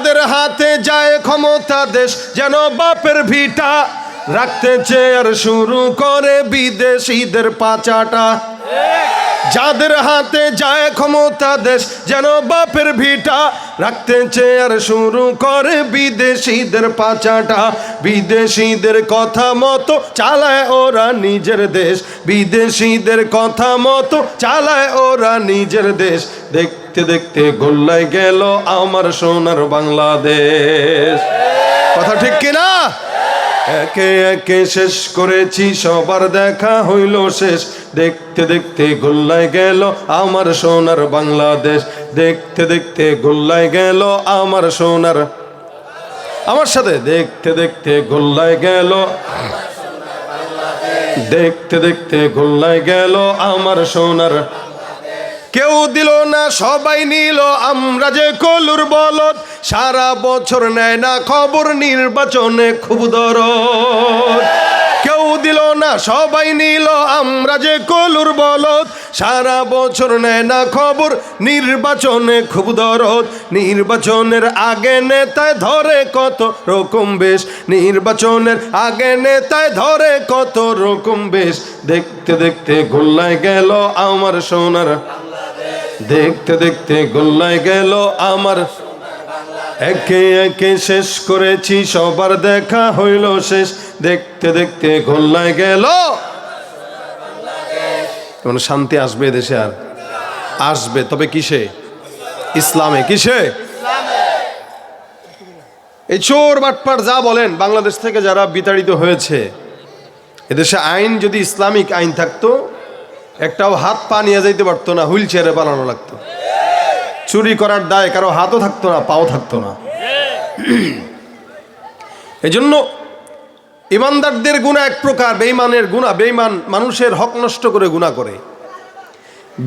যাদের হাতে যায় ক্ষমতা দেশ যেন বাপের ভিটা, রাখতে চেয়ার শুরু করে বিদেশিদের পাচাটা। যাদের হাতে যায় ক্ষমতা দেশ যেন বাপের ভিটা, রাখতে চেয়ার শুরু করে বিদেশিদের পাচাটা। বিদেশিদের কথা মতো চালায় ওরা নিজের দেশ, বিদেশিদের কথা মতো চালায় ওরা নিজের দেশ। দেখতে দেখতে গোল্লায় গেল আমার সোনার বাংলাদেশ। কথা ঠিক কিনা? একে একে শেষ করেছি সবার দেখা হইল শেষ, দেখতে দেখতে গোল্লায় গেল আমার সোনার বাংলাদেশ। দেখতে দেখতে গোল্লায় গেল আমার সোনার, আমার সাথে দেখতে দেখতে গোল্লায় গেল, দেখতে দেখতে গোল্লায় গেল আমার সোনার। কেউ দিল না সবাই নিল, আমরা যে কলুর বলদ, সারা বছর নেয় না খবর, নির্বাচনে খুব দরদ। কেউ দিল না সবাই নিল, আমরা যে কলুর বলদ, সারা বছর নেয় না খবর, নির্বাচনে খুব দরদ। নির্বাচনের আগে নেতায় ধরে কত রকম বেশ, নির্বাচনের আগে নেতায় ধরে কত রকম বেশ। দেখতে দেখতে গোল্লায় গেল আমার সোনার, দেখতে দেখতে গোল্লায় গেল আমার। একে একে শেষ করেছি সবার দেখা হইল শেষ, দেখতে দেখতে গোল্লায় গেল। শান্তি আসবে দেশে, আর আসবে, তবে কিসে? ইসলামে। কিসে? এই চোর বাটপার যা বলেন, বাংলাদেশ থেকে যারা বিতাড়িত হয়েছে, এদেশে আইন যদি ইসলামিক আইন থাকতো, একটাও হাত পা নিয়ে যাইতে পারতো না, হুইল চেয়ারে পালানো লাগতো। চুরি করার দায় কারো হাতও থাকতো না, পাও থাকতো না। এই জন্য ইমানদারদের গুনাহ এক প্রকার, বেঈমানের গুনাহ, বেঈমান মানুষের হক নষ্ট করে গুনাহ করে,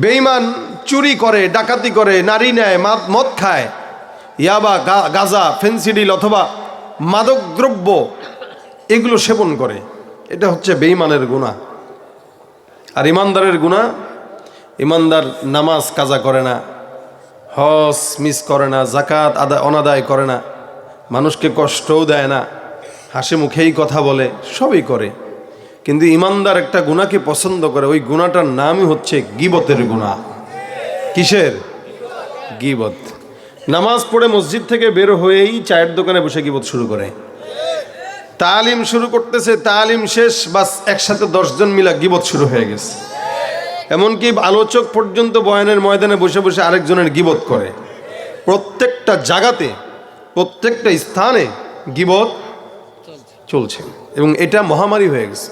বেঈমান চুরি করে, ডাকাতি করে, নারী নেয়, মদ খায়, ইয়াবা, গাঁজা, ফেন্সিডিল অথবা মাদক দ্রব্য এগুলো সেবন করে। এটা হচ্ছে বেঈমানের গুনাহ। আর ইমানদারের গুনাহ, ইমানদার নামাজ কাজা করে না, হজ মিস করে না, জাকাত অনাদায় করে না, মানুষকে কষ্টও দেয় না, হাসি মুখেই কথা বলে, সবই করে। কিন্তু ইমানদার একটা গুনাহকে পছন্দ করে, ওই গুনাহটার নামই হচ্ছে গীবতের গুনাহ। কিসের? গীবত। নামাজ পড়ে মসজিদ থেকে বের হয়েই চায়ের দোকানে বসে গীবত শুরু করে। তালিম শুরু করতেছে, তালিম শেষ, বাস একসাথে 10 জন মিলা গীবত শুরু হয়ে গেছে। এমনকি আলোচক পর্যন্ত বয়ানের ময়দানে বসে বসে আরেকজনের গীবত করে। প্রত্যেকটা জায়গাতে, প্রত্যেকটা স্থানে গীবত চলছে, এবং এটা মহামারী হয়ে গেছে।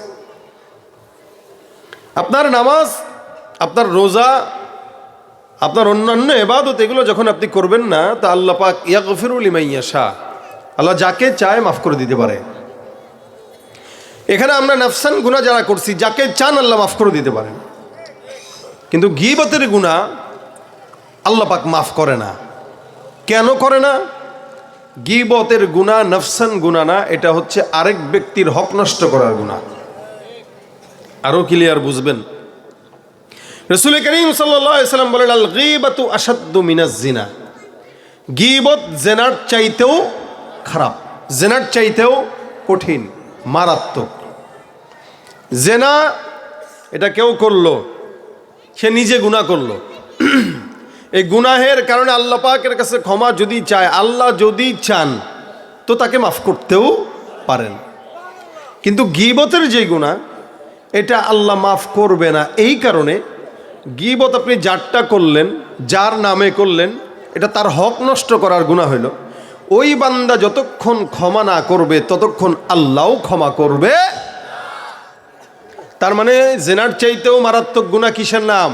আপনার নামাজ, আপনার রোজা, আপনার অন্যান্য ইবাদত, এগুলো যখন আপনি করবেন না, তা আল্লাহ পাক ইয়াগফিরু লিমান ইয়াশা, আল্লাহ যাকে চায় মাফ করে দিতে পারে। এখানে আমরা নাফসান গুনাহ যারা করছি, যাকে চান আল্লাহ মাফ করে দিতে পারেন। কিন্তু গীবতের গুনাহ আল্লাহ পাক মাফ করে না। কেন করে না? গীবতের গুনাহ নাফসান গুনাহ না, এটা হচ্ছে আরেক ব্যক্তির হক নষ্ট করার গুনাহ। আরো ক্লিয়ার বুঝবেন, রাসূল করিম সাল্লাল্লাহু আলাইহি ওয়াসাল্লাম বলেন, আল গীবাতু আশাদ্দু মিনাজ জিনা। গীবত জেনার চাইতেও খারাপ, জেনার চাইতেও কঠিন, মারাত্মক। জেনা এটা কেউ করলো, সে নিজে গুনাহ করলো, এই গুনাহের কারণে আল্লাহ পাকের কাছে ক্ষমা যদি চায়, আল্লাহ যদি চান তো তাকে মাফ করতেও পারেন। কিন্তু গীবতের যে গুনাহ, এটা আল্লাহ মাফ করবে না। এই কারণে গীবত আপনি যারটা করলেন, যার নামে করলেন, এটা তার হক নষ্ট করার গুনাহ হইল। ওই বান্দা যতক্ষণ ক্ষমা না করবে ততক্ষণ আল্লাহও ক্ষমা করবে। তার মানে জেনার চাইতেও মারাত্মক গুনাহ কিসের নাম?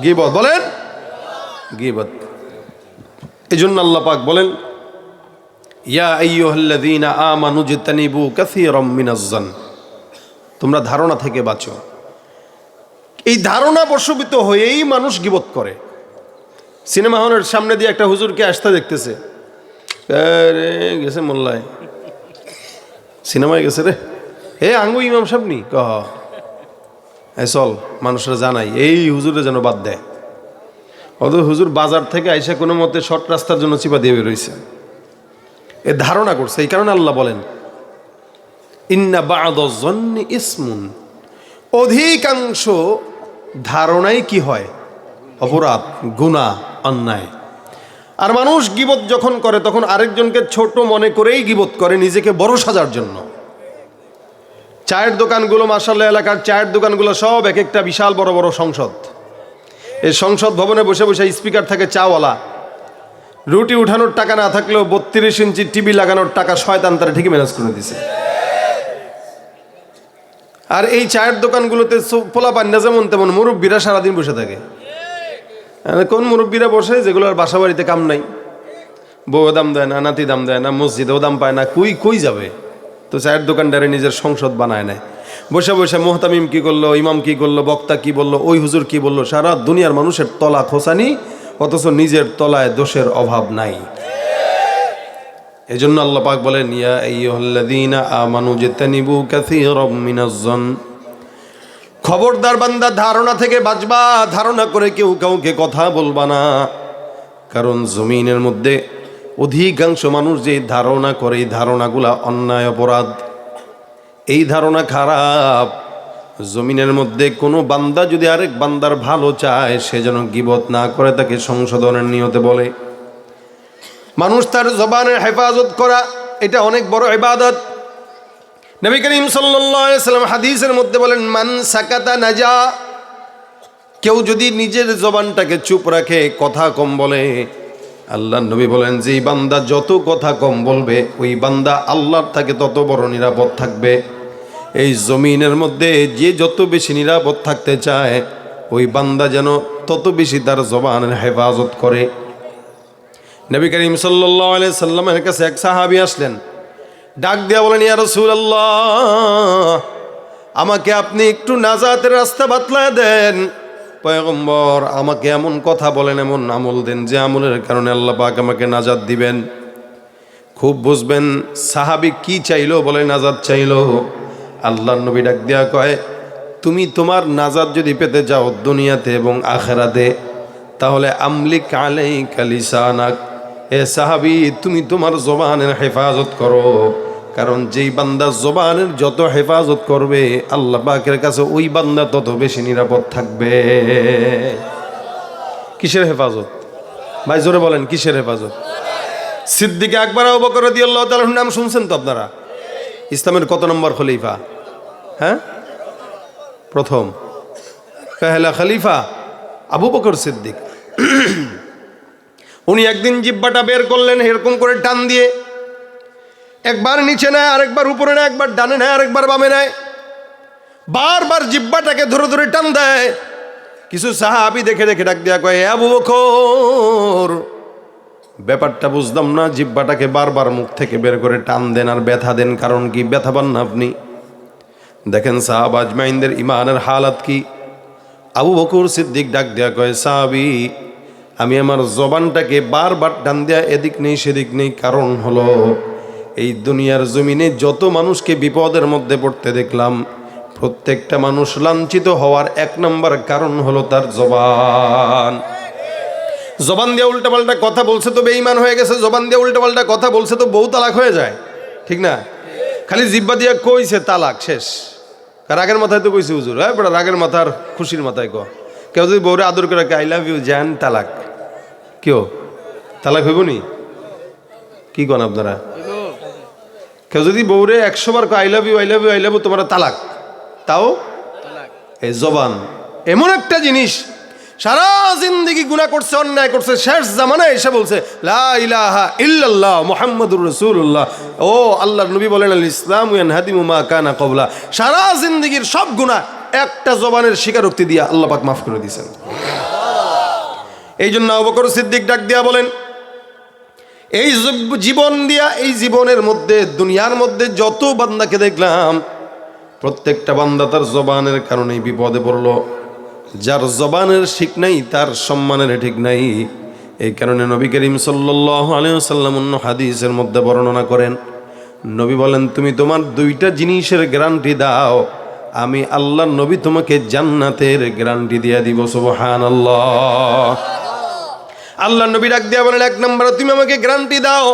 গীবত। বলেন, গীবত। এই জন্য আল্লাহ পাক বলেন, ইয়া আইয়ুহাল্লাযীনা আমানু ইজতানিবু কাসীরাম মিনাজ জান, তোমরা ধারণা থেকে বাঁচো। এই ধারণা বশবীত হয়েই মানুষ গীবত করে। সিনেমা হলের সামনে দিয়ে একটা হুজুরকে আসতে দেখতেছে, রে গেছে মোল্লায়, সিনেমায় গেছে রে, হে আঙ্গু ইমাম সাহেব নি, চল মানুষরা জানাই এই হুজুরে যেন বাদ দেয়। অত হুজুর বাজার থেকে আইসা কোনো মতে শর্ট রাস্তার জন্য চিপা দিয়ে বেরোইছে, এ ধারণা করছে। এই কারণে আল্লাহ বলেন ইন্না বা'দাজ জন্নি ইসমুন, অধিকাংশ ধারণাই কি হয়? অপরাধ, গুনাহ, অন্যায়। আর মানুষ গীবত যখন করে তখন আরেকজনকে ছোট মনে করেই গীবত করে, নিজেকে বড় সাজার জন্য। চায়ের দোকানগুলো, মাশাআল্লাহ, এলাকার চায়ের দোকানগুলো সব এক একটা বিশাল বড় বড় সংসদ। এই সংসদ ভবনে বসে বসে স্পিকার থাকে চাওয়ালা, রুটি উঠানোর টাকা না থাকলেও 32 ইঞ্চি টিভি লাগানোর টাকা শয়তান তারা ঠিকই ম্যানেজ করে দিছে। আর এই চায়ের দোকানগুলোতে পোলাপান না যেমন তেমন মুরব্বীরা সারাদিন বসে থাকে। কোন মুরব্বীরা বসে যেগুলোর বাসা বাড়িতে কাম নাই, বউ দাম দেয় না, নাতি দাম দেয় না, মসজিদেও দাম পায় না, কই যাবে? তো চায়ের দোকানদারে নিজের সংসদ বানায় নেয়, বসে বসে মোহতামিম কি করলো, ইমাম কি করলো, বক্তা কি বললো, ওই হুজুর কি বললো, সারা দুনিয়ার মানুষের তলা খোসানি, অথচ নিজের তলায় দোষের অভাব নাই। এজন্য আল্লাহ পাক বলেন ইয়া আইয়ুহাল্লাযীনা আমানু জিতানিবু কাসীরাম মিনাজ-জন, খবরদার বান্দা ধারণা থেকে বাঁচবা, ধারণা করে কেউ কাউকে কথা বলবা না। কারণ জমিনের মধ্যে অধিকাংশ মানুষ যে ধারণা করে, এই ধারণাগুলা অন্যায়, অপরাধ, এই ধারণা খারাপ। জমিনের মধ্যে কোনো বান্দা যদি আরেক বান্দার ভালো চায়, সে যেন গীবত না করে, তাকে সংশোধনের নিয়তে বলে। মানুষ তার জবানের হেফাজত করা, এটা অনেক বড় ইবাদত। নবী করিম সাল্লাল্লাহু আলাইহি ওয়াসাল্লাম হাদিসের মধ্যে বলেন মান সাকাতা নাজা, কেউ যদি নিজের জবানটাকে চুপ রাখে, কথা কম বলে, আল্লাহর নবী বলেন যেই বান্দা যত কথা কম বলবে, ওই বান্দা আল্লাহর থেকে তত বড় নিরাপদ থাকবে। এই জমিনের মধ্যে যে যত বেশি নিরাপদ থাকতে চায়, ওই বান্দা যেন তত বেশি তার জবানের হেফাজত করে। নবী করিম সাল্লাল্লাহু আলাইহি সাল্লামের কাছে এক সাহাবী আসলেন, ডাক দিয়া বলেন ইয়া রাসূলুল্লাহ, আমাকে আপনি একটু নাজাতের রাস্তা বাতলায় দেন। পয়গম্বর, আমাকে এমন কথা বলেন, এমন আমল দেন যে আমলের কারণে আল্লাহ পাক আমাকে নাজাত দিবেন। খুব বুঝবেন সাহাবী কি চাইলো, বলে নাজাত চাইলো। আল্লাহর নবী ডাক দিয়া কয়, তুমি তোমার নাজাত যদি পেতে যাও দুনিয়াতে এবং আখিরাতে, তাহলে আমলিক আলাইকা লিসানাক, এ সাহাবী তুমি তোমার জবানের হেফাজত করো। কারণ যেই বান্দা জবানের যত হেফাজত করবে, আল্লাহ পাকের কাছে ওই বান্দা তত বেশি নিরাপদ থাকবে। কিসের হেফাজত ভাই, জোরে বলেন, কিসের হেফাজত? সিদ্দিক আকবর আবু বকর রাদিয়াল্লাহু তাআলার নাম শুনছেন তো আপনারা? ইসলামের কত নম্বর খলিফা? হ্যাঁ, প্রথম পহেলা খলিফা আবু বকর সিদ্দিক। উনি একদিন জিহ্বাটা বের করলেন, এরকম করে টান দিয়ে, একবার নিচে নেয়, আরেকবার উপরে নেয়, একবার ডানে নেয়, আরেকবার বামে নেয়, বারবার জিহ্বাটাকে ধরে ধরে টান দেয়। কিছু সাহাবী দেখে দেখে ডাক দিয়া কয়, আবু বকর, ব্যাপারটা বুঝলাম না, জিহ্বাটাকে বারবার মুখ থেকে বের করে টান দেন আর ব্যথা দেন, কারণ কি? ব্যথা পান না আপনি? দেখেন সাহাবা আজমাইনদের ইমানের হালাত কি। আবু বকর সিদ্দিক ডাক দেয়া কয়, সাহাবী, আমি আমার জবানটাকে বারবার টান দেয়া এদিক নেই সেদিক নেই, কারণ হলো এই দুনিয়ার জমিনে যত মানুষকে বিপদের মধ্যে পড়তে দেখলাম, প্রত্যেকটা মানুষ লাঞ্ছিত হওয়ার এক নম্বর কারণ হলো তার জবান। জবান দিয়ে উল্টাপাল্টা কথা বলছে তো বেঈমান হয়ে গেছে, জবান দিয়ে উল্টাপাল্টা কথা বলছে তো বউ তালাক হয়ে যায়, ঠিক না? খালি জিহ্বা দিয়া কইছে তালাক, শেষ। রাগের মাথায় তো কইছে হুজুর, হ্যাঁ বড় রাগের মাথার খুশির মাথায় কেউ যদি বউরে আদর করে আই লাভ ইউ জান, তালাক। কেউ তালাক হইব নি? কি কন আপনারা? কেউ যদি বউরে 100 বার I love you, I love you, I love you, তোমার তালাক, তাও এই জবান এমন একটা জিনিস, সারা জিন্দেগি গুনাহ করছে, অন্যায় করছে, শেষ জামানায় এসে বলছে লা ইলাহা ইল্লাল্লাহ মুহাম্মাদুর রাসূলুল্লাহ। ও আল্লাহর নবী বলেন আল ইসলামু ইয়ানহাদিমু মা কানা ক্বাবলা। সারা জিন্দেগির সব গুনাহ একটা জবানের স্বীকারোক্তি দিয়া আল্লাহ পাক মাফ করে দিয়েছেন। এই জন্য আবু বকর সিদ্দিক ডাক দিয়া বলেন, এই জীবন দিয়া, এই জীবনের মধ্যে, দুনিয়ার মধ্যে যত বান্দাকে দেখলাম, প্রত্যেকটা বান্দা তার জবানের কারণেই বিপদে পড়লো। যার জবানের ঠিক নাই তার সম্মানের ঠিক নাই। এই কারণে নবী করিম সাল্লাল্লাহু আলাইহি ওয়াসাল্লাম অন্য হাদিসের মধ্যে বর্ণনা করেন, নবী বলেন, তুমি তোমার দুইটা জিনিসের গ্যারান্টি দাও, আমি আল্লাহর নবী তোমাকে জান্নাতের গ্যারান্টি দিয়ে দিব। সুবহানাল্লাহ। আল্লাহর নবী ডাক দিয়া বলেন, এক নম্বরে তুমি আমাকে গ্যারান্টি দাও,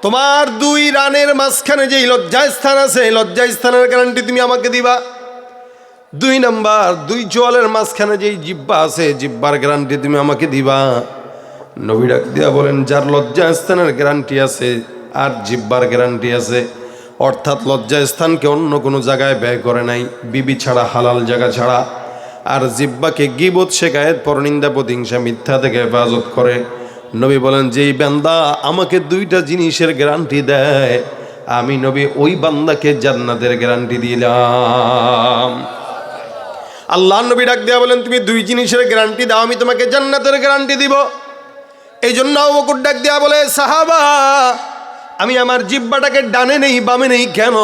তোমার 2 রানের মাঝখানে যেই লজ্জাস্থান আছে এই লজ্জাস্থানের গ্যারান্টি তুমি আমাকে দিবা। 2 নাম্বার 2 চোয়ালের মাঝখানে যেই জিহ্বা আছে জিহ্বার গ্যারান্টি তুমি আমাকে দিবা। নবী ডাক দিয়া বলেন, যার লজ্জাস্থানের গ্যারান্টি আছে আর জিহ্বার গ্যারান্টি আছে, অর্থাৎ লজ্জাস্থানকে অন্য কোনো জায়গায় ব্যয় করে নাই, বিবি ছাড়া, হালাল জায়গা ছাড়া, আর জিহ্বাকে গীবত, শিকায়েত, পরনিন্দা, প্রতিহিংসা, মিথ্যা থেকে হেফাজত করে। নবী বলেন, যেই বান্দা আমাকে 2টা জিনিসের গ্যারান্টি দেয়, আমি নবী ওই বান্দাকে জান্নাতের গ্যারান্টি দিলাম। আল্লাহ নবী ডাক দিয়া বলেন, তুমি 2 জিনিসের গ্যারান্টি দাও, আমি তোমাকে জান্নাতের গ্যারান্টি দিব। এই জন্য আবু বকর ডাক দিয়া বলে, সাহাবা, আমি আমার জিহ্বাটাকে ডানে নেই বামে নেই কেন?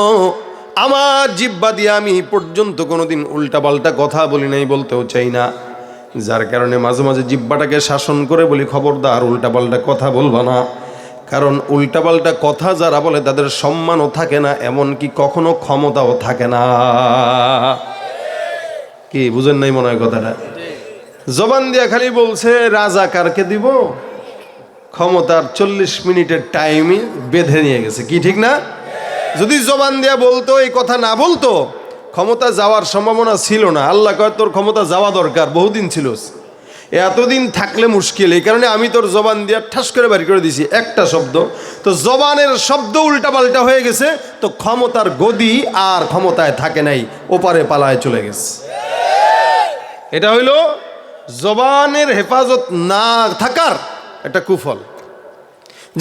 আমার জিহ্বা দিয়ে আমি পর্যন্ত কোনোদিন উল্টাপাল্টা কথা বলি নাই, বলতেও চাই না। যার কারণে মাঝে মাঝে জিহ্বাটাকে শাসন করে বলি, খবরদার উল্টাপাল্টা কথা বলবা না। কারণ উল্টাপাল্টা কথা যারা বলে তাদের সম্মানও থাকে না, এমনকি কখনো ক্ষমতাও থাকে না। কি বুঝেন নাই মনে হয় কথাটা? জবান দিয়া খালি বলছে রাজাকারকে দিব, ক্ষমতার 40 মিনিটের টাইমে বেঁধে নিয়ে গেছে। কি ঠিক না? যদি জবান দিয়া বলতো, এই কথা না বলতো, ক্ষমতা যাওয়ার সম্ভাবনা ছিল না। আল্লাহ কয়, তোর ক্ষমতা যাওয়া দরকার, বহুদিন ছিল, এতদিন থাকলে মুশকিল, এই কারণে আমি তোর জবান দিয়া ঠাস করে বাড়ি করে দিছি একটা শব্দ। তো জবানের শব্দ উল্টাপাল্টা হয়ে গেছে, তো ক্ষমতার গদি আর ক্ষমতায় থাকে নাই, ওপারে পালায় চলে গেছে। এটা হইল জবানের হেফাজত না থাকার একটা কুফল।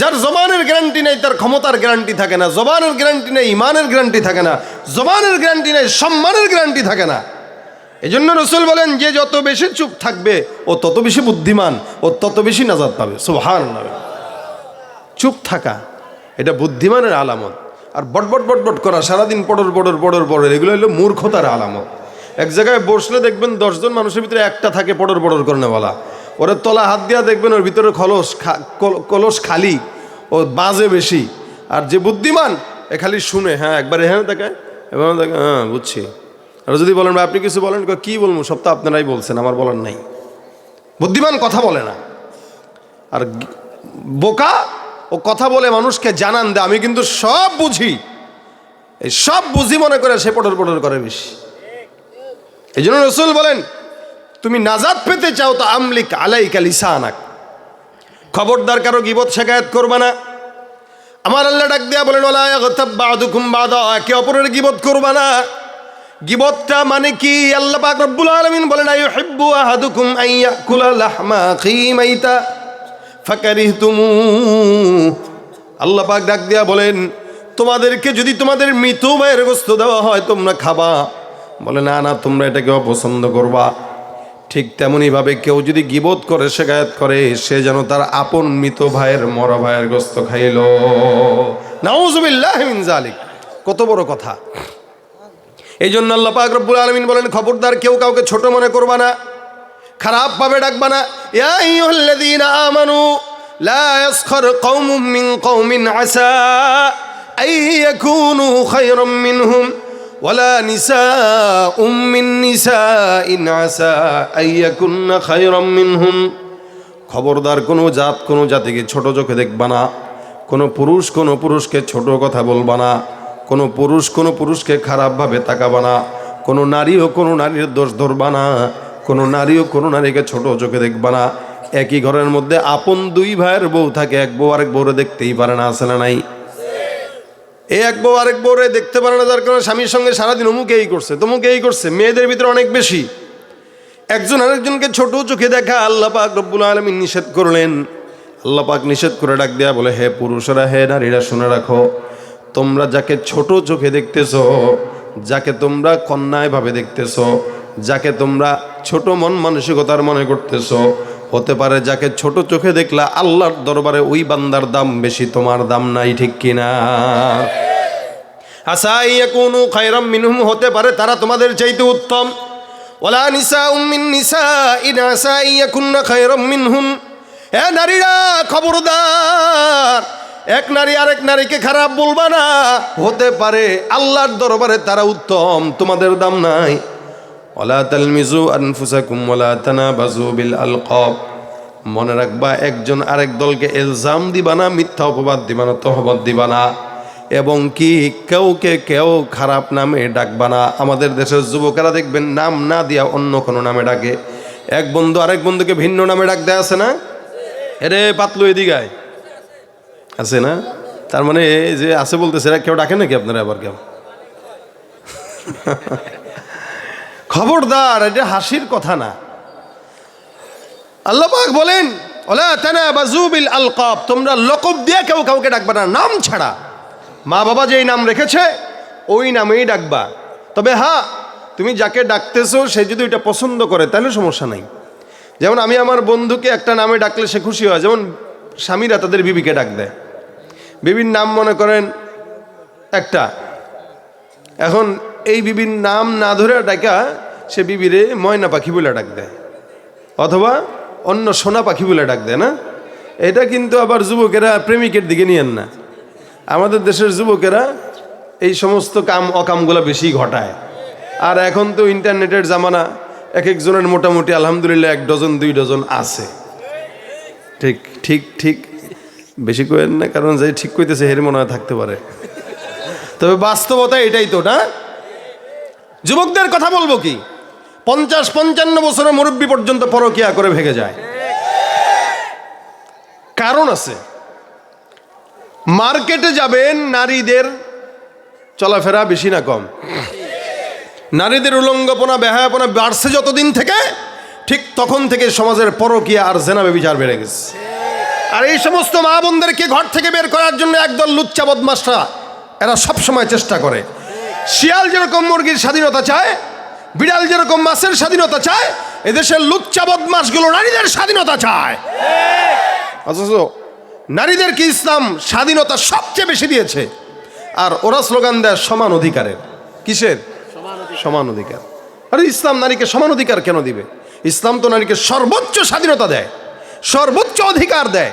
যার জবানের গ্যারান্টি নেই তার ক্ষমতার গ্যারান্টি থাকে না, জবানের গ্যারান্টি নেই ইমানের গ্যারান্টি থাকে না, জবানের গ্যারান্টি নেই সম্মানের গ্যারান্টি থাকে না। এই জন্য রাসূল বলেন, যে যত বেশি চুপ থাকবে ও তত বেশি বুদ্ধিমান, ও তত বেশি নাজাত পাবে। সুবহানাল্লাহ। চুপ থাকা এটা বুদ্ধিমানের আলামত, আর বটবট বটবট করা, সারাদিন পড়র পড়র পড়র পড়র, এগুলো হলো মূর্খতার আলামত। এক জায়গায় বসলে দেখবেন 10 জন মানুষের ভিতরে একটা থাকে পড়র পড়র করেনেওয়ালা, ওরে তলা হাত দিয়া দেখবেন ওর ভিতরে কলস খালি, ও বাজে বেশি। আর যে বুদ্ধিমান এ খালি শুনে, হ্যাঁ একবার এখানে দেখায়, এবার দেখে, হ্যাঁ বুঝছি। আর যদি বলেন ভাই আপনি কিছু বলেন, কি বলবো, সব তো আপনারাই বলছেন, আমার বলার নাই। বুদ্ধিমান কথা বলে না, আর বোকা ও কথা বলে মানুষকে জানান দেয় আমি কিন্তু সব বুঝি, এই সব বুঝি মনে করে সে পটর পটর করে বেশি। এই জন্য রাসূল বলেন, তুমি নাজাত পেতে চাও তো আমলিক আলাইকা লিসানাক, খবরদার কারো গীবত শিকায়েত করবে না। আমার আল্লাহ ডাক দিয়া বলেন, ওয়ালা ইয়াগতাব বা'দুকুম বা'দা, একে অপরের গীবত করবে না। গীবতটা মানে কি? আল্লাহ পাক রব্বুল আলামিন বলেন, আইয়ুহিব্বু আহাদুকুম আন ইয়াকুলা লাহমা আখিহি মাইতা ফাকারিহতুমু। আল্লাহ পাক ডাক দিয়া বলেন, তোমাদেরকে যদি তোমাদের মৃত ভাইয়ের গোশত দেওয়া হয় তোমরা খাবা? বলে না না, তোমরা এটাকে অপছন্দ করবা। ঠিক তেমনইভাবে কেউ যদি গীবত করে শিকায়েত করে, সে যেন তার আপন মৃত ভাইয়ের মরা ভাইয়ের গোশত খাইল। নাউযুবিল্লাহি মিন যালিক। কত বড় কথা! এই জন্য আল্লাহ পাক রব্বুল আলামিন বলেন, খবরদার কেউ কাউকে ছোট মনে করবা না, খারাপ ভাবে ডাকবা না। ইয়া আইয়ুহাল্লাযীনা আমানু লা ইয়াসখার কওমুম মিন কওমিন আসা আইয়াকুনু খায়রাম মিনহুম ওয়ালা নিসাউম মিন নিসাইন আসা আইয়াকুন্না খায়রাম মিনহুম। খবরদার কোনো জাত কোনো জাতিকে ছোট চোখে দেখবা না, কোনো পুরুষ কোনো পুরুষকে ছোট কথা বলবা না, কোনো পুরুষ কোনো পুরুষকে খারাপভাবে তাকাবা না, কোনো নারীও কোনো নারীর দোষ ধরবা না, কোনো নারীও কোনো নারীকে ছোট চোখে দেখবা না। একই ঘরের মধ্যে আপন 2 ভাইয়ের বউ থাকে, এক বউ আরেক বউরে দেখতেই পারে না, আছে না নাই? এই এক বউ আরেক বউরে দেখতে পারে না, যার কারণে স্বামীর সঙ্গে সারাদিন অমুক এই করছে তমুক এই করছে। মেয়েদের ভিতরে অনেক বেশি একজন আরেকজনকে ছোট চোখে দেখা আল্লাহ পাক রব্বুল আলামিন নিষেধ করলেন। আল্লাহ পাক নিষেধ করে ডাক দেয়া বলে, হে পুরুষরা, হে নারীরা, শুনে রাখো, তোমরা যাকে ছোট চোখে দেখতেছ, যাকে তোমরা কন্যায়ভাবে দেখতেছ, যাকে তোমরা ছোট মন মানসিকতার মনে করতেছ, হতে পারে যাকে ছোট চোখে দেখলা আল্লাহর দরবারে ওই বান্দার দাম বেশি, তোমার দাম নাই। ঠিক কিনা? আসা ইয়াকুনু খায়রাম মিনহুম, হতে পারে তারা তোমাদের চাইতে উত্তম। ওয়ালা নিসাউম মিন নিসাইন আসা ইয়াকুননা খায়রাম মিনহুম। হে নারীরা, খবরদার এক নারী আরেক নারীকে খারাপ বলবা না, হতে পারে আল্লাহর দরবারে তারা উত্তম, তোমাদের দাম নাই। ওয়ালা তালমিজু আনফুসাকুম ওয়ালা তানাবাজু বিল আলকাব। মনে রাখবা, একজন আরেক দলকে ইলজাম দিবা না, মিথ্যা অপবাদ দিবা না, তহমত দিবা না, এবং কি কেউকে কেউ খারাপ নামে ডাকবা না। আমাদের দেশের যুবকেরা দেখবেন নাম না দিয়া অন্য কোনো নামে ডাকে। এক বন্ধু আরেক বন্ধুকে ভিন্ন নামে ডাক দেয়, আছে না? এরে পাতলু এদিকে আছে না? তার মানে যে আছে বলতেছে, কেউ ডাকে নাকি আপনারা? আবার কেউ খবরদার, এটা হাসির কথা না। আল্লাহ পাক বলেন, ওলা তানাবাযু বিল আলকাব, তোমরা লকব দিয়ে কেউ কাউকে ডাকবা না, নাম ছাড়া। মা বাবা যেই নাম রেখেছে ওই নামেই ডাকবা। তবে হ্যাঁ, তুমি যাকে ডাকতেছো সে যদি ওইটা পছন্দ করে তাহলে সমস্যা নাই। যেমন আমি আমার বন্ধুকে একটা নামে ডাকলে সে খুশি হয়। যেমন স্বামীরা তাদের বিবিকে ডাক দেয়, বিবির নাম মনে করেন একটা, এখন এই বিবির নাম না ধরে ডাকা সে বিবিরে ময়না পাখি বলে ডাক দেয়, অথবা অন্য সোনা পাখি বলে ডাক দেয় না। এটা কিন্তু আবার যুবকেরা প্রেমিকের দিকে নিয়েন না। আমাদের দেশের যুবকেরা এই সমস্ত কাম অকামগুলো বেশি ঘটায়। আর এখন তো ইন্টারনেটের জামানা, এক একজনের মোটামুটি আলহামদুলিল্লাহ 1 ডজন 2 ডজন আছে। ঠিক ঠিক ঠিক, বেশি করেন না, কারণ যে ঠিক কইতেছে হের মনে হয় থাকতে পারে। তবে বাস্তবতা এটাই তো না। যুবকদের কথা বলবো কি, 50-55 বছরের মুরব্বী পর্যন্ত পরকিয়া করে ভেগে যায়। কারণ আছে। মার্কেটে যাবেন, নারীদের চলাফেরা বেশি না কম? নারীদের উলঙ্গপনা বেহায়াপনা বাড়ছে যতদিন থেকে, ঠিক তখন থেকে সমাজের পরকিয়া আর জেনা ব্যভিচার বেড়ে গেছে। আর এই সমস্ত মা বোনদেরকে ঘর থেকে বের করার জন্য একদল লুচ্চা বদমাশরা এরা সবসময় চেষ্টা করে। শিয়াল যেরকম মুরগির স্বাধীনতা চায়, বিড়াল যেরকম মাছের স্বাধীনতা চায়, এদেশের লুচ্চা বদমাশগুলো নারীদের স্বাধীনতা চায়। অথচ নারীদেরকে ইসলাম স্বাধীনতা সবচেয়ে বেশি দিয়েছে, আর ওরা স্লোগান দেয় সমান অধিকারের। কিসের সমান অধিকার? আরে ইসলাম নারীকে সমান অধিকার কেন দিবে? ইসলাম তো নারীকে সর্বোচ্চ স্বাধীনতা দেয়, সর্বোচ্চ অধিকার দেয়।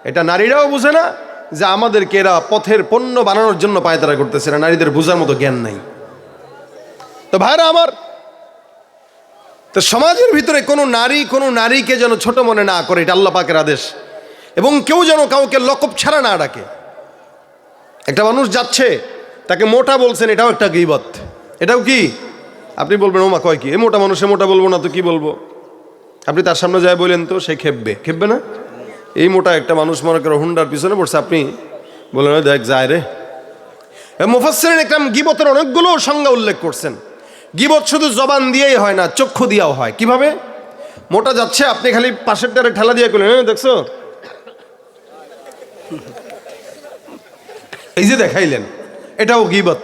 এটা নারীরাও বুঝে না যে আমাদেরকে এরা পথের পণ্য বানানোর জন্য পায়তারা করতেছে। না, নারীদের বোঝার মতো জ্ঞান নাই। তো ভাইরা আমার, তো সমাজের ভিতরে কোনো নারীকে যেন ছোট মনে না করে, এটা আল্লাহ পাকের আদেশ। এবং কেউ যেন কাউকে লকব ছাড়া না ডাকে। একটা মানুষ যাচ্ছে, তাকে মোটা বলছেন, এটাও একটা গীবত। এটাও কি? আপনি বলবেন ওমা কয় কি, এ মোটা মানুষে মোটা বলবো না তো কি বলবো? আপনি তার সামনে যায় বলেন তো সে খেপবে না? এই মোটা একটা মানুষ মনে করে হুন্ডার পিছনে পড়ছে, আপনি বলেন দেখ যায় রে। মুফাসসিরিন ইকরাম গীবতের অনেকগুলো সংজ্ঞা উল্লেখ করছেন। গীবত শুধু জবান দিয়েই হয় না, চক্ষু দিয়েও হয়। কিভাবে? মোটা যাচ্ছে, আপনি খালি পাশের টারে ঠেলা দিয়ে করলেন, দেখছো, এই যে দেখাইলেন, এটাও গীবত।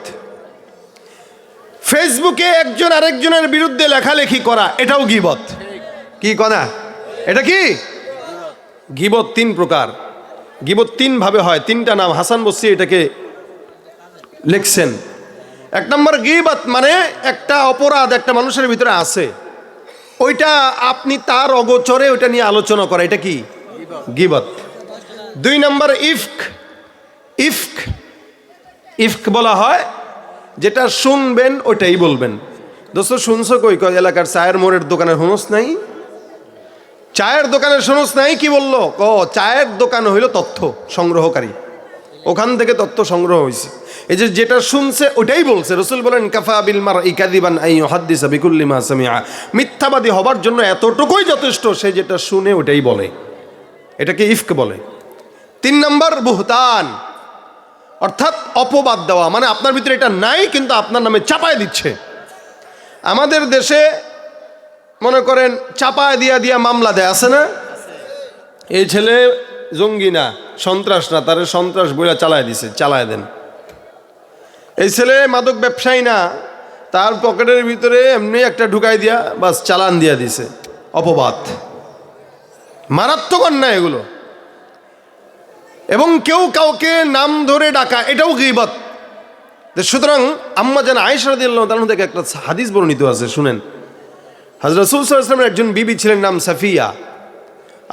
ফেসবুকে একজন আরেকজনের বিরুদ্ধে লেখালেখি করা, এটাও গীবত। কি কথা? এটা কি গীবত? 3 প্রকার। গীবত 3 ভাবে হয়, 3টা নাম হাসান বসরি এটাকে লিখছেন। 1 নম্বর গীবত মানে একটা অপরাধ একটা মানুষের ভিতরে আছে, ওইটা আপনি তার অগোচরে ওইটা নিয়ে আলোচনা করা, এটা কি গীবত। 2 নম্বর ইফক বলা হয় যেটা শুনবেন ওইটাই বলবেন। দোস্ত শুনছো কই? এলাকার চায়ের মোড়ের দোকানের হুনস নাই, চায়ের দোকানের শুনস নাই। কি বললো? চায়ের দোকান হইল তথ্য সংগ্রহকারী, ওখান থেকে তথ্য সংগ্রহ হয়েছে। এই যে যেটা শুনছে ওটাই বলছে। রাসূল বলেন কাফা বিল মারই কাযিবান আন ইউহাদ্দিসা বিকুল্লি মা সামিআ, মিথ্যাবাদী হবার জন্য এতটুকুই যথেষ্ট, সে যেটা শুনে ওটাই বলে। এটাকে ইফক বলে। 3 নম্বর বুহতান, অর্থাৎ অপবাদ দেওয়া, মানে আপনার ভিতরে এটা নাই কিন্তু আপনার নামে চাপায় দিচ্ছে। আমাদের দেশে মনে করেন চাপায় দিয়া মামলা দেয়, আছে না? এই ছেলে জঙ্গি না, সন্ত্রাস না, তারে সন্ত্রাস বইলা চালায় দেন। এই ছেলে মাদক ব্যবসায়ী না, তার পকেটের ভিতরে এমনি একটা ঢুকাই দিয়া বাস চালান দিয়া দিছে। অপবাদ, মারাত্মক অন্যায় এগুলো। এবং কেউ কাউকে নাম ধরে ডাকা, এটাও গীবত। সুতরাং আম্মা জান আয়েশা রাদিয়াল্লাহু তাআলা থেকে একটা হাদিস বর্ণিত আছে, শুনেন। হযরত রাসূল সাল্লাল্লাহু আলাইহি ওয়াসাল্লামের একজন বিবি ছিলেন, নাম সাফিয়া।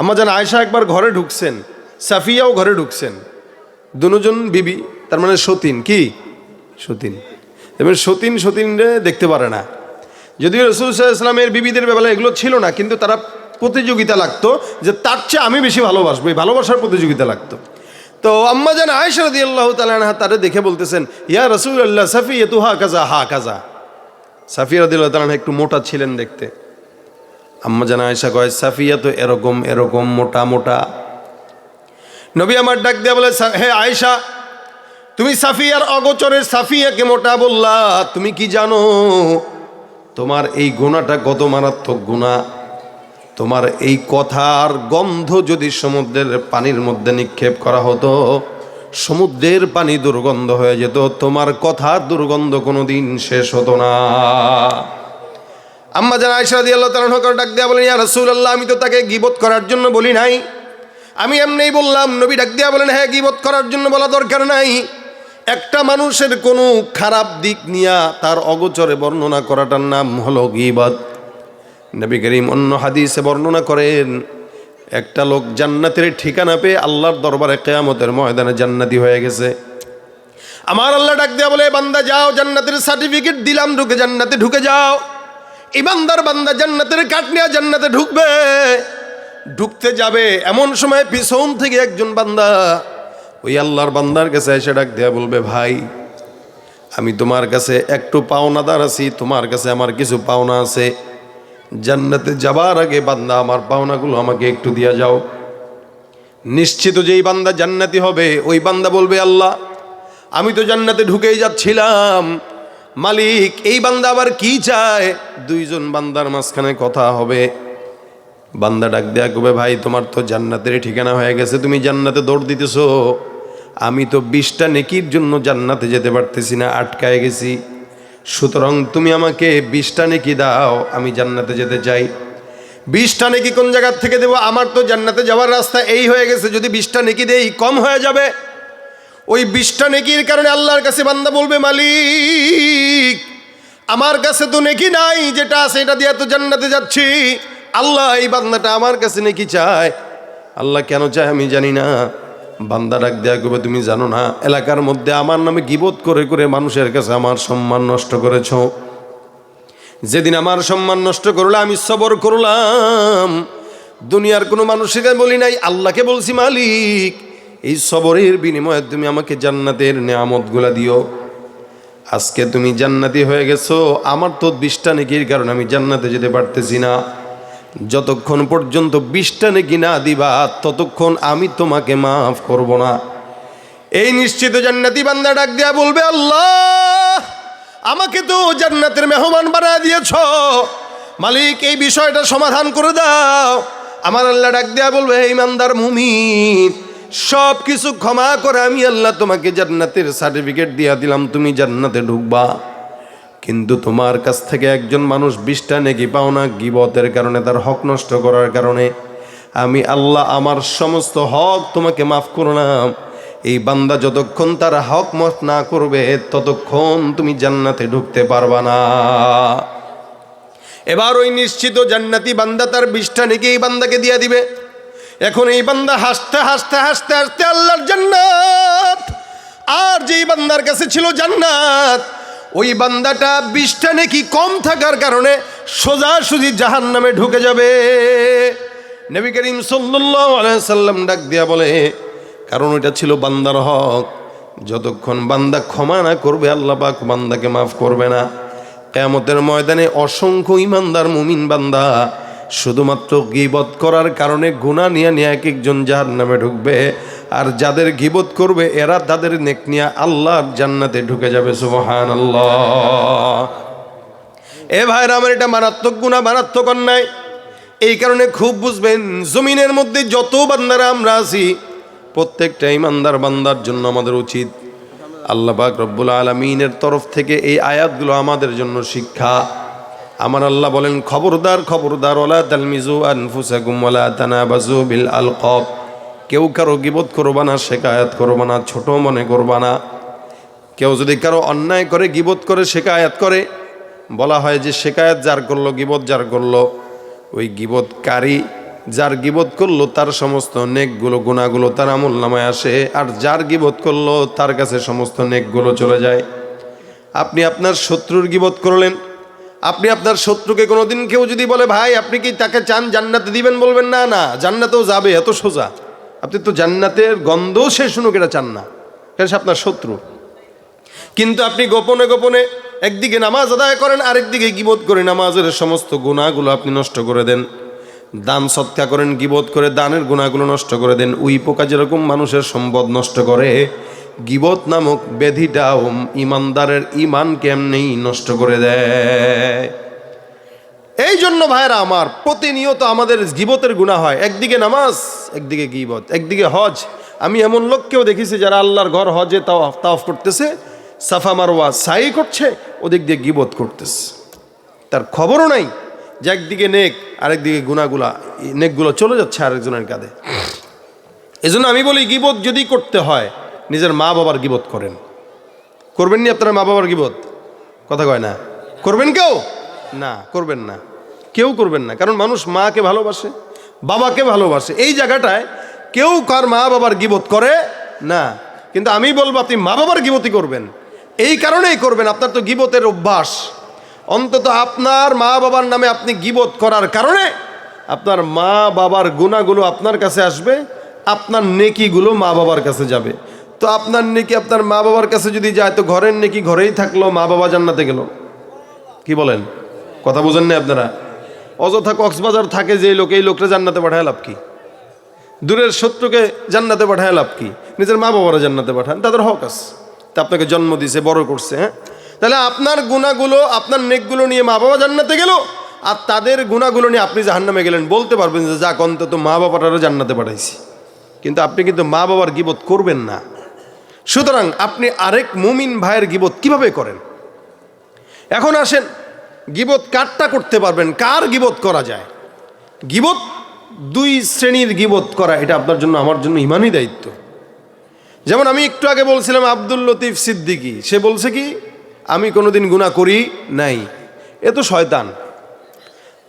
আম্মা জান আয়েশা একবার ঘরে ঢুকছেন, সাফিয়াও ঘরে ঢুকছেন, দুজন বিবি, তার মানে সতীন। কি সতীন? এবং সতীন দেখতে পারে না। যদিও রাসূল সাল্লাল্লাহু আলাইহি ওয়াসাল্লামের বিবিদের ব্যাপারে এগুলো ছিল না, কিন্তু তারা প্রতিযোগিতা লাগতো যে তার চেয়ে আমি বেশি ভালোবাসবো, এই ভালোবাসার প্রতিযোগিতা লাগতো। তো আম্মা জান আয়েশা রাদিয়াল্লাহু তাআলা আনহা তারে দেখে বলতেছেন, ইয়া রাসূলুল্লাহ সাফিয়াতু হাকাযা হাকাযা। সাফিয়া রাদিয়াল্লাহু তাআলা একটু মোটা ছিলেন দেখতে। আম্মা জান আয়েশা কয়, সাফিয়া তো এরকম এরকম মোটা মোটা। নবী আমার ডাক দিয়া বলে, হে আয়েশা, তুমি সাফিয়ার অগোচরের সাফিয়াকে মোটা বললা, তুমি কি জানো তোমার এই গুনাহটা কত মারাত্মক গুনাহ? তোমার এই কথার গন্ধ যদি সমুদ্রের পানির মধ্যে নিক্ষেপ করা হতো, সমুদ্রের পানি দুর্গন্ধ হয়ে যেত, তোমার কথার দুর্গন্ধ কোনোদিন শেষ হতো না। আম্মা জান আয়েশা রাদিয়াল্লাহু তাআলা আনহা ডাক দিয়া বলেন, ইয়া রাসূলুল্লাহ, আমি তো তাকে গীবত করার জন্য বলি নাই, আমি এমনিই বললাম। নবী ডাক দিয়া বলেন, হ্যাঁ, গীবত করার জন্য বলা দরকার নাই। একটা মানুষের কোনো খারাপ দিক নিয়ে তার অগোচরে বর্ণনা করাটার নাম হলো গীবত। নবী করিম অন্য হাদিসে বর্ণনা করেন, একটা লোক জান্নাতের ঠিকানা পেয়ে আল্লাহর দরবারে কিয়ামতের ময়দানে জান্নাতি হয়ে গেছে। আমার আল্লাহ ডাক দিয়া বলে, বান্দা যাও, জান্নাতের সার্টিফিকেট দিলাম, ঢুকে জান্নাতে ঢুকে যাও। ইমানদার বান্দা জান্নাতের কাঠ নিয়ে জান্নাতে ঢুকবে। ঢুকতে যাবে এমন সময় পিছন থেকে একজন বান্দা ওই আল্লাহর বান্দার কাছে এসে ডাক দিয়া বলবে, ভাই, আমি তোমার কাছে একটু পাওনাদার আছি, তোমার কাছে আমার কিছু পাওনা আছে। জান্নাতে যাবার আগে বান্দা আমার পাওনাগুলো আমাকে একটু দিয়া যাও। নিশ্চিত যেই বান্দা জান্নাতি হবে ওই বান্দা বলবে, আল্লাহ, আমি তো জান্নাতে ঢুকেই যাচ্ছিলাম, মালিক এই বান্দা আবার কি চায়? দুইজন বান্দার মাঝখানে কথা হবে। বান্দা ডাক দেয়া কবে, ভাই, তোমার তো জান্নাতের ঠিকানা হয়ে গেছে, তুমি জান্নাতে দৌড় দিতেছো, আমি তো 20টা নেকির জন্য জান্নাতে যেতে পারতেছি না, আটকায় গেছি। সুতরাং তুমি আমাকে 20টা নেকি দাও, আমি জান্নাতে যেতে চাই। 20টা নেকি কোন জায়গার থেকে দেবো? আমার তো জান্নাতে যাওয়ার রাস্তা এই হয়ে গেছে, যদি 20টা নেকি দেই কম হয়ে যাবে। ওই 20টা নেকির কারণে আল্লাহর কাছে বান্দা বলবে, মালিক, আমার কাছে তো নেকি নাই, যেটা আছে এটা দিয়ে তো জান্নাতে যাচ্ছি। আল্লাহ, এই বান্দাটা আমার কাছে নেকি চায়। আল্লাহ কেন চায় আমি জানি না। বান্দা ডাক দেয়া করবে, তুমি জানো না এলাকার মধ্যে আমার নামে গীবত করে করে মানুষের কাছে আমার সম্মান নষ্ট করেছ। যেদিন আমার সম্মান নষ্ট করলে আমি সবর করলাম, দুনিয়ার কোনো মানুষকে বলি নাই, আল্লাহকে বলছি, মালিক, এই সবরের বিনিময়ে তুমি আমাকে জান্নাতের নেয়ামতগুলা দিও। আজকে তুমি জান্নাতি হয়ে গেছো, আমার তো 20টা নেকির কারণে আমি জান্নাতে যেতে পারতেছি না। যতক্ষণ পর্যন্ত 20টা নেকি না দিবা ততক্ষণ আমি তোমাকে মাফ করব না। এই নিশ্চিত জান্নাতি বান্দা ডাক দেয়া বলবে, আল্লাহ, আমাকে তো জান্নাতের মেহমান বানায় দিয়েছ, মালিক এই বিষয়টা সমাধান করে দাও। আমার আল্লাহ ডাক দেয়া বলবে, হে ইমানদার মুমিন, সব কিছু ক্ষমা করে আমি আল্লাহ তোমাকে জান্নাতের সার্টিফিকেট দিয়া দিলাম, তুমি জান্নাতে ঢুকবা। কিন্তু তোমার কাছ থেকে একজন মানুষ 20টা নেকি পাও না, গীবতের কারণে, তার হক নষ্ট করার কারণে আমি আল্লাহ আমার সমস্ত হক তোমাকে মাফ করলাম। এই বান্দা যতক্ষণ তার হক মাফ না করবে ততক্ষণ তুমি জান্নাতে ঢুকতে পারবা না। এবার ওই নিশ্চিত জান্নাতি বান্দা তার 20টা নেকি এই বান্দাকে দিয়ে দিবে। এখন এই বান্দা হাসতে হাসতে হাসতে হাসতে আল্লাহর জান্নাত, আর যেই বান্দার কাছে ছিল জান্নাত, ওই বান্দাটা 20টা নেকি কম থাকার কারণে সোজাসুজি জাহান্নামে ঢুকে যাবে। নবী করিম সাল্লাল্লাহু আলাইহি সাল্লাম ডাক দিয়া বলে, কারণ ওইটা ছিল বান্দার হক। যতক্ষণ বান্দা ক্ষমা না করবে আল্লাহ পাক বান্দাকে মাফ করবে না। কিয়ামতের ময়দানে অসংখ্য ইমানদার মুমিন বান্দা শুধুমাত্র গীবত করার কারণে গুনাহ নিয়ে নিয়ে এক একজন জাহান্নামে ঢুকবে, আর যাদের গীবত করবে এরা তাদের নেক নিয়ে আল্লাহর জান্নাতে ঢুকে যাবে। সুবহানাল্লাহ। এ ভাইরা আমার, এটা মারাত্মক গুনাহ, মারাত্মক অন্যায়। এই কারণে খুব বুঝবেন, জমিনের মধ্যে যত বান্দারা আমরা আছি প্রত্যেকটা ইমানদার বান্দার জন্য আমাদের উচিত, আল্লাহ পাক রব্বুল আলামিনের তরফ থেকে এই আয়াতগুলো আমাদের জন্য শিক্ষা। আমার আল্লাহ বলেন, খবরদার খবরদার, ওয়ালা তালমিজু আনফুসাকুম ওয়ালা তানাবাজু বিল আলকাব। কেউ কারো গীবত করবা না, শিকায়াত করবা না, ছোট মনে করবা না। কেউ যদি কারো অন্যায় করে গীবত করে শিকায়াত করে, বলা হয় যে শিকায়াত যার করলো, গীবত যার করলো, ওই গীবতকারী যার গীবত করলো তার সমস্ত নেকগুলো, গুনাহগুলো তার আমলনামায় আসে, আর যার গীবত করলো তার কাছে সমস্ত নেকগুলো চলে যায়। আপনি আপনার শত্রুর গীবত করলেন, আপনি আপনার শত্রুকে কোনোদিন কেউ যদি বলে ভাই আপনি কি তাকে চান জান্নাতে দিবেন, বলবেন না না জান্নাতেও যাবে, এত সোজা। আপনি তো জান্নাতের গন্ধও সে শুনুক এটা চান না, এটা সে আপনার শত্রু। কিন্তু আপনি গোপনে গোপনে একদিকে নামাজ আদায় করেন, আরেকদিকে গীবত করে নামাজের সমস্ত গুনাহগুলো আপনি নষ্ট করে দেন। দান সৎকা করেন, গীবত করে দানের গুনাহগুলো নষ্ট করে দেন। উই পোকা যেরকম মানুষের সম্পদ নষ্ট করে, গীবত নামক ব্যাধিটাও ইমানদারের ইমান কেমনি নষ্ট করে দেয়। এই জন্য ভাইরা আমার, প্রতিনিয়ত আমাদের গীবতের গুনাহ হয়। একদিকে নামাজ, একদিকে গীবত, একদিকে হজ। আমি এমন লোককেও দেখেছি যারা আল্লাহর ঘর হজে তাওয়াফ করতেছে, সাফা মারওয়া সাই করছে, ওদিক দিয়ে গীবত করতেছে, তার খবরও নাই যে একদিকে নেক আরেকদিকে গুনাহগুলা, নেকগুলো চলে যাচ্ছে আরেকজনের কাঁধে। এজন্য আমি বলি গীবত যদি করতে হয় নিজের মা বাবার গীবত করেন। করবেন নি আপনারা মা বাবার গীবত? কথা কয় না, করবেন কেউ? না, করবেন না, কেউ করবেন না। কারণ মানুষ মাকে ভালোবাসে, বাবাকে ভালোবাসে। এই জায়গাটায় কেউ কার মা বাবার গীবত করে না। কিন্তু আমি বলবো আপনি মা বাবার গীবতই করবেন। এই কারণেই করবেন, আপনার তো গীবতের অভ্যাস। অন্তত আপনার মা বাবার নামে আপনি গীবত করার কারণে আপনার মা বাবার গুনাহগুলো আপনার কাছে আসবে, আপনার নেকিগুলো মা বাবার কাছে যাবে। তো আপনার নেকি আপনার মা বাবার কাছে যদি যায়, তো ঘরের নেকি ঘরেই থাকলো, মা বাবা জান্নাতে গেল। কি বলেন? কথা বুঝেন না আপনারা? অযথা কক্সবাজার থাকে যে লোক, এই লোকটা জান্নাতে পাঠায় লাভ কি? দূরের শত্রুকে জান্নাতে পাঠায় লাভ কি? নিজের মা বাবারা জান্নাতে পাঠান, তাদের হক আছে, তা আপনাকে জন্ম দিয়েছে, বড় করছে। হ্যাঁ, তাহলে আপনার গুনাহগুলো, আপনার নেকগুলো নিয়ে মা বাবা জান্নাতে গেল, আর তাদের গুনাহগুলো নিয়ে আপনি জাহান্নামে গেলেন। বলতে পারবেন যে যাক অন্তত মা বাবাটারও জান্নাতে পাঠাইছি। কিন্তু আপনি কিন্তু মা বাবার গীবত করবেন না। সুতরাং আপনি আরেক মুমিন ভাইয়ের গীবত কিভাবে করেন? এখন আসেন, গীবত কারটা করতে পারবেন, কার গীবত করা যায়? গীবত দুই শ্রেণীর গীবত করা, এটা আপনার জন্য আমার জন্য ইমানই দায়িত্ব। যেমন আমি একটু আগে বলছিলাম আব্দুল লতিফ সিদ্দিকী, সে বলছে কি আমি কোনোদিন গুনাহ করি নাই, এ তো শয়তান।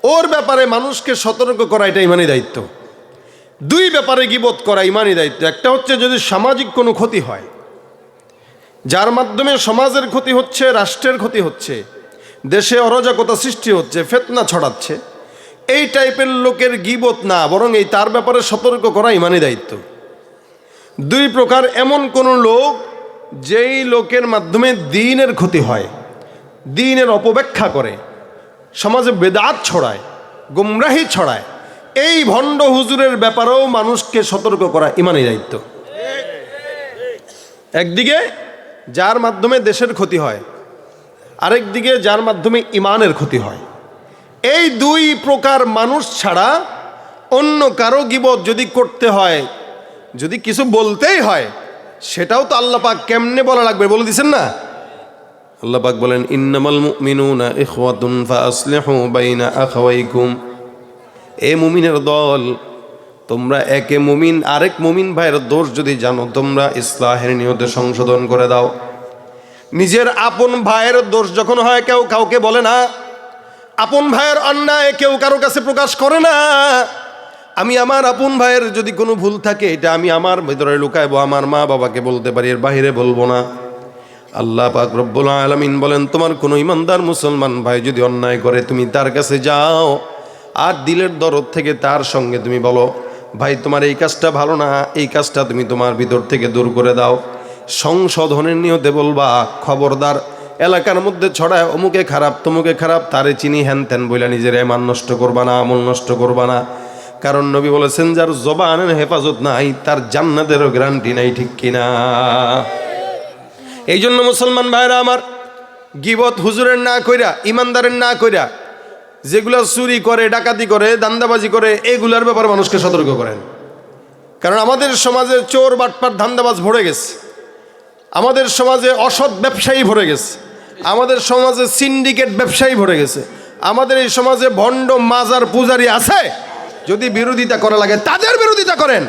ওর ব্যাপারে মানুষকে সতর্ক করা এটা ইমানই দায়িত্ব। দুই ব্যাপারে গীবত করা ইমানই দায়িত্ব। একটা হচ্ছে যদি সামাজিক কোনো ক্ষতি হয়, যার মাধ্যমে সমাজের ক্ষতি হচ্ছে, রাষ্ট্রের ক্ষতি হচ্ছে, দেশে অরাজকতা সৃষ্টি হচ্ছে, ফিতনা ছড়াচ্ছে, এই টাইপের লোকের গীবত না, বরং এই তার ব্যাপারে সতর্ক করা ইমানই দায়িত্ব। দুই প্রকার, এমন কোন লোক যেই লোকের মাধ্যমে দ্বীনের ক্ষতি হয়, দ্বীনের অপব্যাখ্যা করে, সমাজে বেদাত ছড়ায়, গুমরাহি ছড়ায়, এই ভণ্ড হুজুরের ব্যাপারেও মানুষকে সতর্ক করা ইমানই দায়িত্ব। একদিকে যার মাধ্যমে দেশের ক্ষতি হয়, আরেকদিকে যার মাধ্যমে ইমানের ক্ষতি হয়। এই দুই প্রকার মানুষ ছাড়া অন্য কারো গীবত যদি করতে হয়, যদি কিছু বলতেই হয়, সেটাও তো আল্লাহ পাক কেমনে বলা লাগবে বলে দিছেন না? আল্লাহ পাক বলেন ইন্নামাল মুমিনুনা ইখওয়াতুন ফাআসলিহু বাইনা আখাওয়াইকুম। এ মুমিনের দল, তোমরা একে মুমিন আরেক মুমিন ভাইয়ের দোষ যদি জানো, তোমরা ইসলাহের নিয়তে সংশোধন করে দাও। নিজের আপন ভাইয়ের দোষ যখন হয়, কেউ কাউকে বলে না। আপন ভাইয়ের অন্যায় কেউ কারো কাছে প্রকাশ করে না। আমি আমার আপন ভাইয়ের যদি কোনো ভুল থাকে, এটা আমি আমার ভিতরে লুকাইবো, আমার মা বাবাকে বলতে পারি, এর বাহিরে বলবো না। আল্লাহ পাক রব্বুল আলামিন বলেন তোমার কোনো ইমানদার মুসলমান ভাই যদি অন্যায় করে, তুমি তার কাছে যাও, আর দিলের দরদ থেকে তার সঙ্গে তুমি বলো, ভাই তোমার এই কাজটা ভালো না, এই কাজটা তুমি তোমার ভিতর থেকে দূর করে দাও। সংশোধনের নিয়তে বলবা, খবরদার এলাকার মধ্যে ছড়ায় অমুকে খারাপ, তমুকে খারাপ, তারে চিনি হ্যান ত্যান বইলা নিজের ইমান নষ্ট করবা না, আমল নষ্ট করবা না। কারণ নবী বলেছেন যার জবানের হেফাজত নাই, তার জান্নাতেরও গ্যারান্টি নাই, ঠিক কিনা? এই জন্য মুসলমান ভাইরা আমার, গীবত হুজুরের না কইরা, ইমানদারের না কইরা, যেগুলো চুরি করে, ডাকাতি করে, দান্দাবাজি করে, এগুলার ব্যাপারে মানুষকে সতর্ক করেন। কারণ আমাদের সমাজে চোর বাটপার ধান্দাবাজ ভরে গেছে, আমাদের সমাজে অসৎ ব্যবসায়ী ভরে গেছে, আমাদের সমাজে সিন্ডিকেট ব্যবসায়ী ভরে গেছে, আমাদের এই সমাজে ভণ্ড মাজার পূজারি আছে। যদি বিরোধিতা করা লাগে তাদের বিরোধিতা করেন।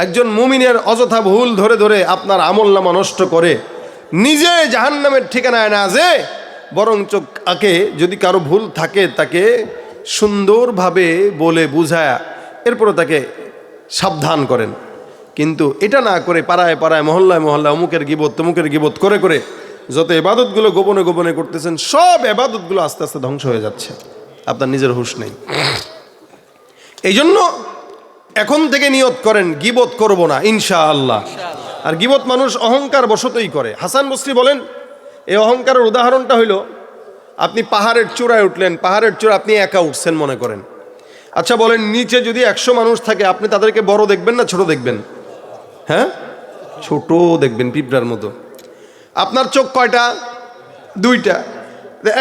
একজন মুমিনের অযথা ভুল ধরে ধরে আপনার আমলনামা নষ্ট করে নিজে জাহান্নামের ঠিকানায় না যে, বরঞ্চ আগে যদি কারো ভুল থাকে তাকে সুন্দরভাবে বলে বুঝায়া এরপরে তাকে সাবধান করেন। কিন্তু এটা না করে পাড়ায় পাড়ায়, মহল্লায় মহল্লায় অমুকের গীবত তমুকের গীবত করে করে যত ইবাদতগুলো গোপনে গোপনে করতেছেন সব ইবাদতগুলো আস্তে আস্তে ধ্বংস হয়ে যাচ্ছে, আপনার নিজের হুঁশ নেই। এই জন্য এখন থেকে নিয়ত করেন গীবত করব না ইনশাআল্লাহ। আর গীবত মানুষ অহংকার বশতই করে। হাসান বসরি বলেন এই অহংকারের উদাহরণটা হইল, আপনি পাহাড়ের চূড়ায় উঠলেন, পাহাড়ের চূড়া আপনি একা উঠছেন মনে করেন। আচ্ছা বলেন, নিচে যদি 100 মানুষ থাকে আপনি তাদেরকে বড় দেখবেন না ছোট দেখবেন? হ্যাঁ, ছোট দেখবেন, পিঁপড়ার মতো। আপনার চোখ কয়টা? 2টা।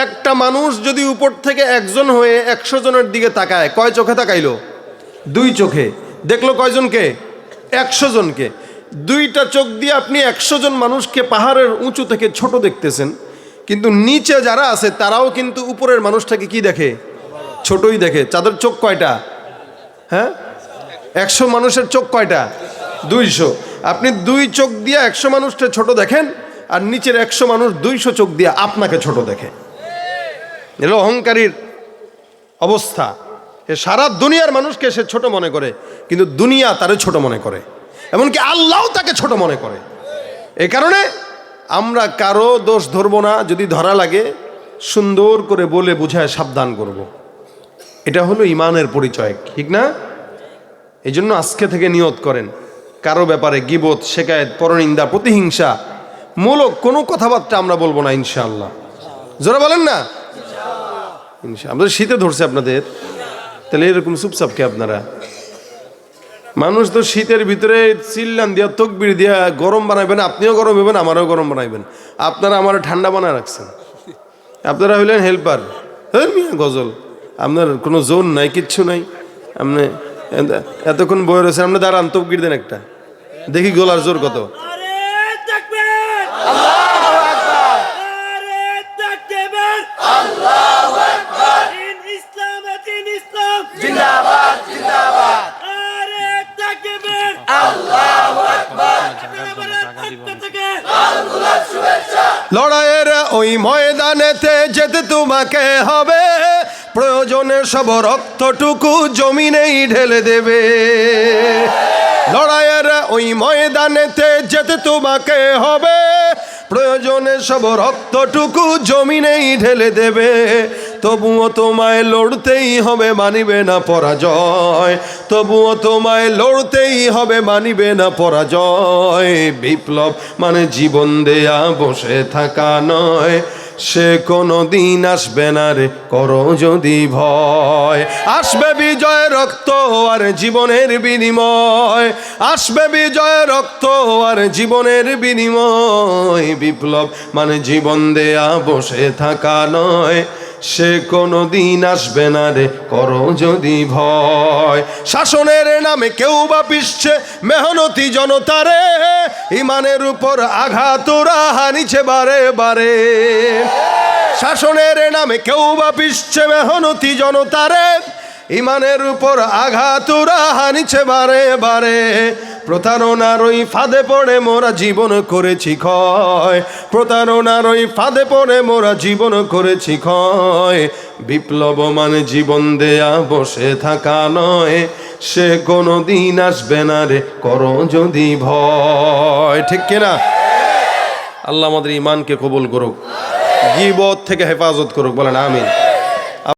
একটা মানুষ যদি উপর থেকে একজন হয়ে 100 জনের দিকে তাকায়, কয় চোখে তাকাইলো? 2 চোখে। দেখলো কয়জনকে? 100 জনকে। 2টা চোখ দিয়ে আপনি 100 জন মানুষকে পাহাড়ের উঁচু থেকে ছোট দেখতেছেন, কিন্তু নিচে যারা আছে তারাও কিন্তু উপরের মানুষটাকে কি দেখে? ছোটই দেখে। তাদের চোখ কয়টা? হ্যাঁ, 100 মানুষের চোখ কয়টা? 200। আপনি 2 চোখ দিয়ে 100 মানুষটা ছোট দেখেন, আর নিচের 100 মানুষ 200 চোখ দিয়ে আপনাকে ছোট দেখে। এটা অহংকারীর অবস্থা। এ সারা দুনিয়ার মানুষকে সে ছোট মনে করে, কিন্তু দুনিয়া তারে ছোট মনে করে, এমনকি আল্লাহও তাকে ছোট মনে করে। এই কারণে আমরা কারো দোষ ধরবো না, যদি ধরা লাগে সুন্দর করে বলে বুঝায় সাবধান করব। এটা হলো ইমানের পরিচয়, ঠিক না? এই জন্য আজকে থেকে নিয়ত করেন কারো ব্যাপারে গীবত, শেকায়েত, পরনিন্দা, প্রতিহিংসা মূলক কোনো কথাবার্তা আমরা বলবো না ইনশাআল্লাহ। জোরে বলেন না ইনশাআল্লাহ। আমাদের শীতে ধরছে আপনাদের, তাহলে এরকম চুপচাপকে আপনারা? মানুষ তো শীতের ভিতরে চিল্লান দিয়া তকবির দিয়া গরম বানাইবেন, আপনিও গরম হইবেন, আমারও গরম বানাইবেন। আপনারা আমার ঠান্ডা বানায় রাখছেন। আপনারা হইলেন হেল্পার। হ্যাঁ মিয়া গজল, আপনার কোনো জোন নাই, কিচ্ছু নাই। আপনি এতক্ষণ বয়ে রয়েছেন, আপনি দাঁড়ান তকবির দেন একটা, দেখি গলার জোর কত। লড়াইয়ের ওই ময়দানেতে যেতে তোমাকে হবে, প্রয়োজনে সব রক্তটুকু জমিনেই ঢেলে দেবে। লড়াইয়ের ওই ময়দানেতে যেতে তোমাকে হবে, প্রয়োজনে সব রক্তটুকু জমিনেই ঢেলে দেবে। তবুও তোমায় লড়তেই হবে, মানিবে না পরাজয়। তবুও তোমায় লড়তেই হবে, মানিবে না পরাজয়। বিপ্লব মানে জীবন দেয়া বসে থাকা নয়, সে কোনো দিন আসবে না রে করো যদি ভয়। আসবে বিজয় রক্ত আর জীবনের বিনিময়, আসবে বিজয় রক্ত আর জীবনের বিনিময়। বিপ্লব মানে জীবন দেয়া বসে থাকা নয়, সে কোনো দিন আসবে না রে করো যদি ভয়। শাসনের নামে কেউ বা পিছছে মেহনতি জনতারে, ইমানের উপর আঘাত ওরা হানিছে বারে বারে। শাসনের নামে কেউ বা পিছছে মেহনতি জনতারে, ইমানের উপর আঘাত ওরা হানিছে বারে বারে। প্রতারণার ওই ফাঁদে পড়ে মোরা জীবন করেছি ক্ষয়, প্রতারণার ওই ফাঁদে পড়ে মোরা জীবন করেছি ক্ষয়। বিপ্লব মানে জীবন দেয়া বসে থাকা নয়, সে কোনো দিন আসবে না রে করো যদি ভয়। ঠিক কিনা? আল্লাহ আমাদের ইমানকে কবুল করুক, গীবত থেকে হেফাজত করুক, বলেন আমিন।